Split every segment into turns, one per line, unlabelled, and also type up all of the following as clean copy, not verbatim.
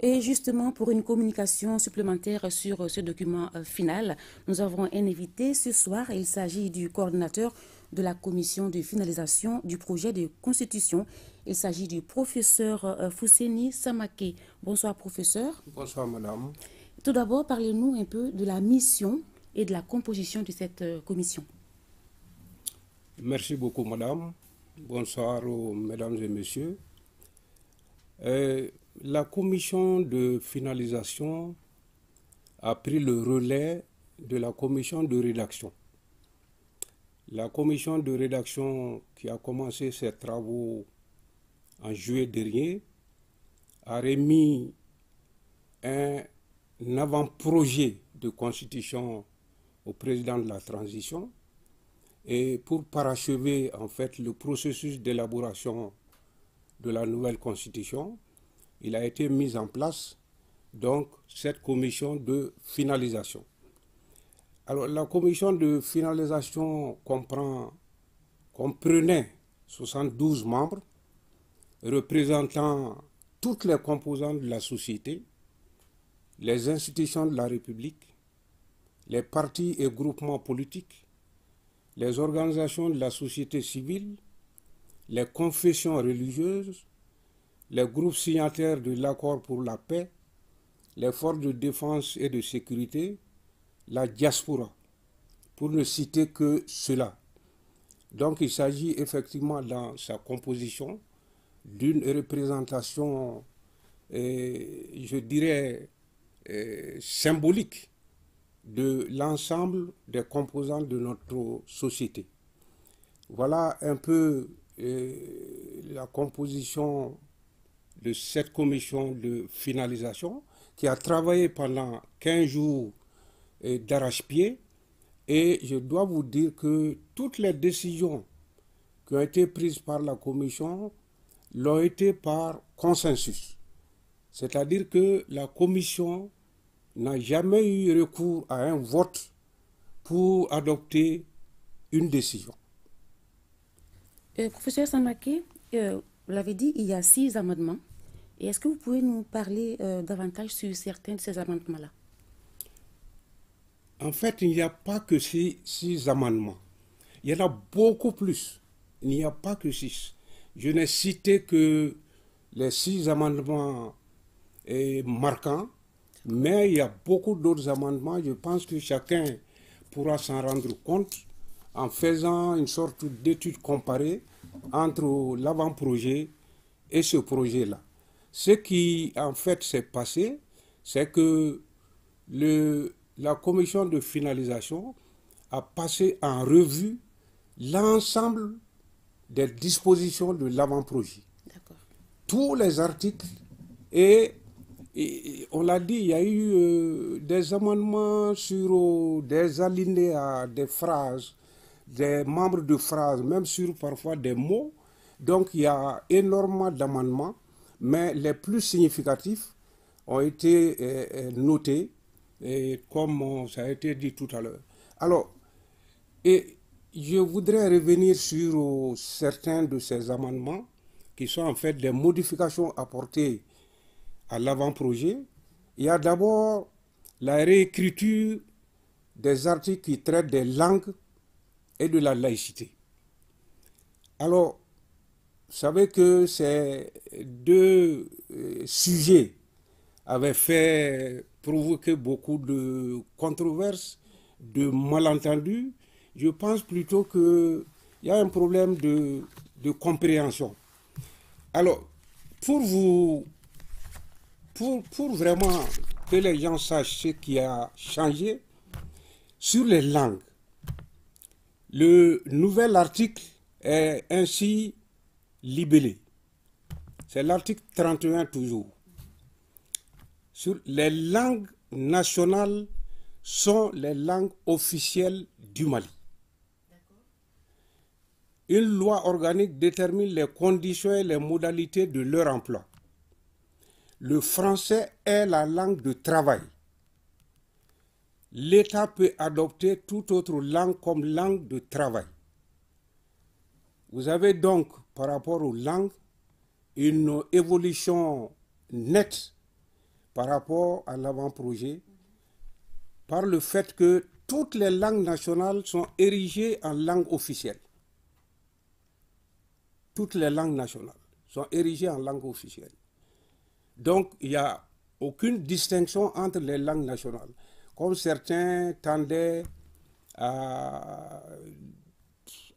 Et justement, pour une communication supplémentaire sur ce document final, nous avons un invité ce soir. Il s'agit du coordinateur de la commission de finalisation du projet de constitution. Il s'agit du professeur Fousseni Samaké. Bonsoir, professeur.
Bonsoir, madame.
Tout d'abord, parlez-nous un peu de la mission et de la composition de cette commission.
Merci beaucoup, madame. Bonsoir, mesdames et messieurs. La commission de finalisation a pris le relais de la commission de rédaction. La commission de rédaction qui a commencé ses travaux en juillet dernier a remis un avant-projet de constitution au président de la transition et pour parachever en fait le processus d'élaboration de la nouvelle constitution, il a été mis en place donc cette commission de finalisation. Alors la commission de finalisation comprenait 72 membres représentant toutes les composantes de la société, les institutions de la République, les partis et groupements politiques, les organisations de la société civile, les confessions religieuses, les groupes signataires de l'accord pour la paix, les forces de défense et de sécurité, la diaspora, pour ne citer que cela. Donc il s'agit effectivement dans sa composition d'une représentation, je dirais, symbolique de l'ensemble des composantes de notre société. Voilà un peu la composition de cette commission de finalisation qui a travaillé pendant 15 jours d'arrache-pied et je dois vous dire que toutes les décisions qui ont été prises par la commission l'ont été par consensus. C'est-à-dire que la commission n'a jamais eu recours à un vote pour adopter une décision.
Professeur Samaké, vous l'avez dit, il y a 6 amendements. Et est-ce que vous pouvez nous parler davantage sur certains de ces amendements-là?
En fait, il n'y a pas que 6 amendements. Il y en a beaucoup plus. Il n'y a pas que 6. Je n'ai cité que les 6 amendements marquants, mais il y a beaucoup d'autres amendements. Je pense que chacun pourra s'en rendre compte en faisant une sorte d'étude comparée entre l'avant-projet et ce projet-là. Ce qui en fait s'est passé, c'est que la commission de finalisation a passé en revue l'ensemble des dispositions de l'avant-projet. Tous les articles et on l'a dit, il y a eu des amendements sur des alinéas, des phrases, des membres de phrases, même sur parfois des mots. Donc il y a énormément d'amendements, mais les plus significatifs ont été notés, comme ça a été dit tout à l'heure. Alors, je voudrais revenir sur certains de ces amendements qui sont en fait des modifications apportées à l'avant-projet. Il y a d'abord la réécriture des articles qui traitent des langues et de la laïcité. Alors, vous savez que ces deux sujets avaient provoqué beaucoup de controverses, de malentendus. Je pense plutôt qu'il y a un problème de compréhension. Alors, pour vraiment que les gens sachent ce qui a changé, sur les langues, le nouvel article est ainsi libellé. C'est l'article 31 toujours. Sur les langues nationales sont les langues officielles du Mali. Une loi organique détermine les conditions et les modalités de leur emploi. Le français est la langue de travail. L'État peut adopter toute autre langue comme langue de travail. Vous avez donc, par rapport aux langues, une évolution nette par rapport à l'avant-projet par le fait que toutes les langues nationales sont érigées en langue officielle. Toutes les langues nationales sont érigées en langue officielle. Donc, il n'y a aucune distinction entre les langues nationales. Comme certains tendaient à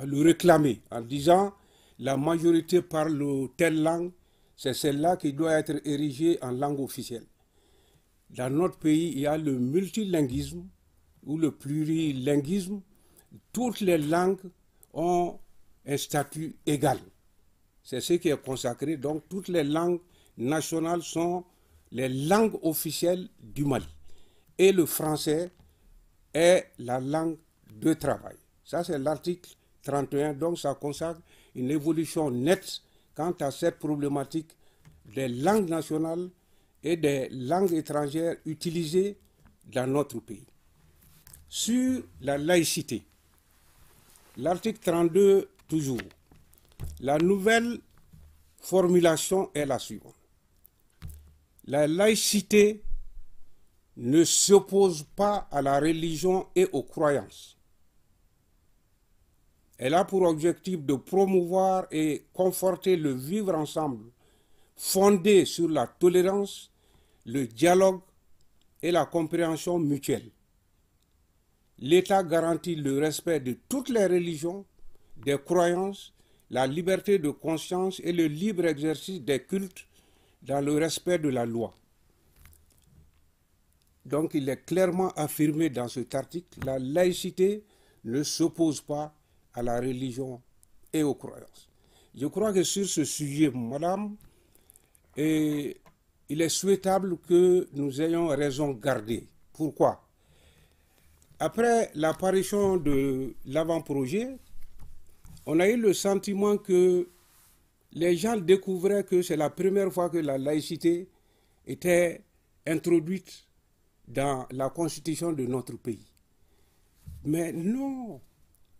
le réclamer en disant la majorité parle telle langue, c'est celle-là qui doit être érigée en langue officielle. Dans notre pays, il y a le multilinguisme ou le plurilinguisme. Toutes les langues ont un statut égal. C'est ce qui est consacré. Donc, toutes les langues nationales sont les langues officielles du Mali. Et le français est la langue de travail. Ça, c'est l'article 31. Donc, ça consacre une évolution nette quant à cette problématique des langues nationales et des langues étrangères utilisées dans notre pays. Sur la laïcité, l'article 32, toujours, la nouvelle formulation est la suivante. La laïcité ne s'oppose pas à la religion et aux croyances. Elle a pour objectif de promouvoir et conforter le vivre ensemble fondé sur la tolérance, le dialogue et la compréhension mutuelle. L'État garantit le respect de toutes les religions, des croyances, la liberté de conscience et le libre exercice des cultes dans le respect de la loi. Donc il est clairement affirmé dans cet article, la laïcité ne s'oppose pas à la religion et aux croyances. Je crois que sur ce sujet, madame, il est souhaitable que nous ayons raison garder. Pourquoi? Après l'apparition de l'avant-projet, on a eu le sentiment que les gens découvraient que c'est la première fois que la laïcité était introduite dans la constitution de notre pays. Mais non,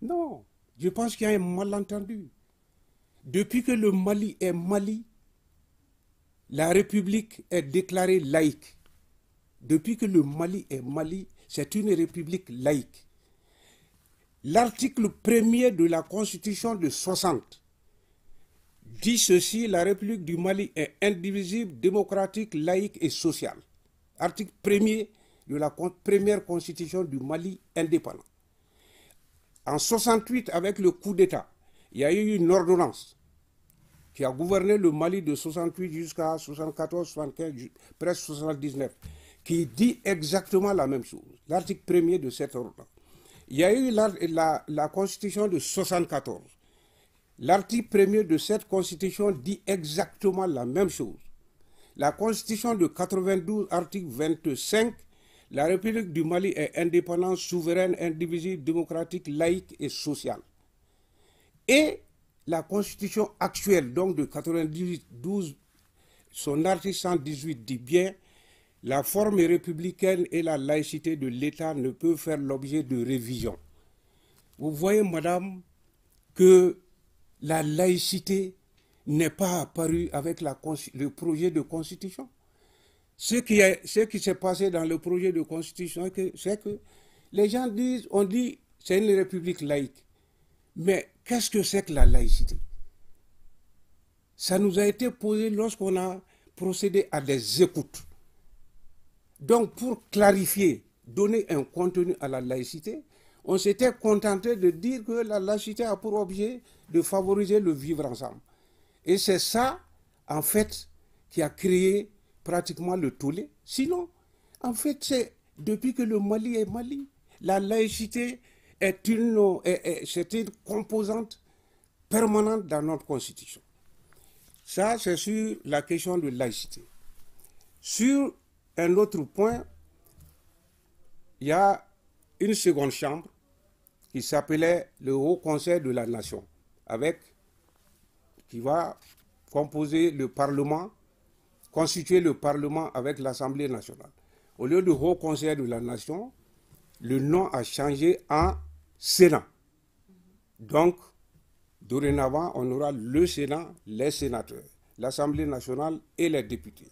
non, je pense qu'il y a un malentendu. Depuis que le Mali est Mali, la République est déclarée laïque. Depuis que le Mali est Mali, c'est une république laïque. L'article 1er de la Constitution de 60 dit ceci, la République du Mali est indivisible, démocratique, laïque et sociale. Article 1er de la première Constitution du Mali indépendant. En 68, avec le coup d'État, il y a eu une ordonnance qui a gouverné le Mali de 68 jusqu'à 74, 75, presque 79, qui dit exactement la même chose. L'article 1er de cette ordonnance. Il y a eu la Constitution de 74. L'article 1er de cette Constitution dit exactement la même chose. La Constitution de 92, article 25, la République du Mali est indépendante, souveraine, indivisible, démocratique, laïque et sociale. Et la Constitution actuelle, donc de 92, son article 118 dit bien la forme républicaine et la laïcité de l'État ne peuvent faire l'objet de révision. Vous voyez, madame, que la laïcité n'est pas apparue avec le projet de constitution. Ce qui s'est passé dans le projet de constitution, c'est que les gens disent, on dit, c'est une république laïque. Mais qu'est-ce que c'est que la laïcité? Ça nous a été posé lorsqu'on a procédé à des écoutes. Donc, pour clarifier, donner un contenu à la laïcité, on s'était contenté de dire que la laïcité a pour objet de favoriser le vivre ensemble. Et c'est ça, en fait, qui a créé pratiquement le tollé. Sinon, en fait, c'est depuis que le Mali est Mali, la laïcité c'est une composante permanente dans notre constitution. Ça, c'est sur la question de laïcité. Sur un autre point, il y a une seconde chambre qui s'appelait le Haut Conseil de la Nation, qui va composer le Parlement, constituer le Parlement avec l'Assemblée nationale. Au lieu du Haut Conseil de la Nation, le nom a changé en Sénat. Donc, dorénavant, on aura le Sénat, les sénateurs, l'Assemblée nationale et les députés.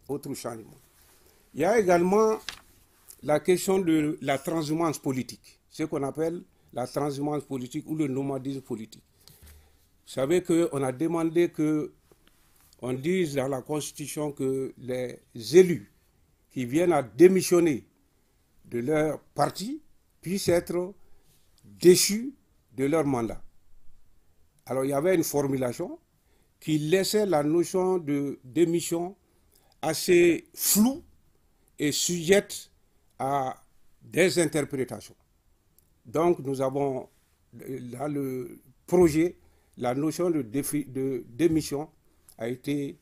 Autre changement. Il y a également la question de la transhumance politique, ce qu'on appelle la transhumance politique ou le nomadisme politique. Vous savez qu'on a demandé qu'on dise dans la Constitution que les élus qui viennent à démissionner de leur parti puissent être déchus de leur mandat. Alors il y avait une formulation qui laissait la notion de démission assez floue et sujette à des interprétations. Donc nous avons dans le projet, la notion de démission a été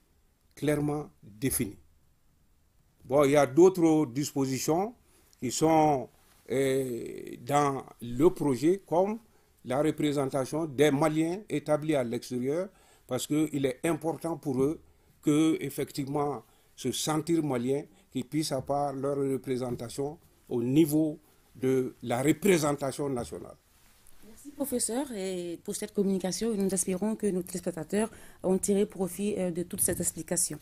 clairement définie. Bon, il y a d'autres dispositions qui sont dans le projet, comme la représentation des Maliens établis à l'extérieur, parce qu'il est important pour eux que, effectivement, se sentir Maliens, qu'ils puissent avoir leur représentation au niveau de la représentation nationale.
Merci, professeur, et pour cette communication. Nous espérons que nos téléspectateurs ont tiré profit de toute cette explication.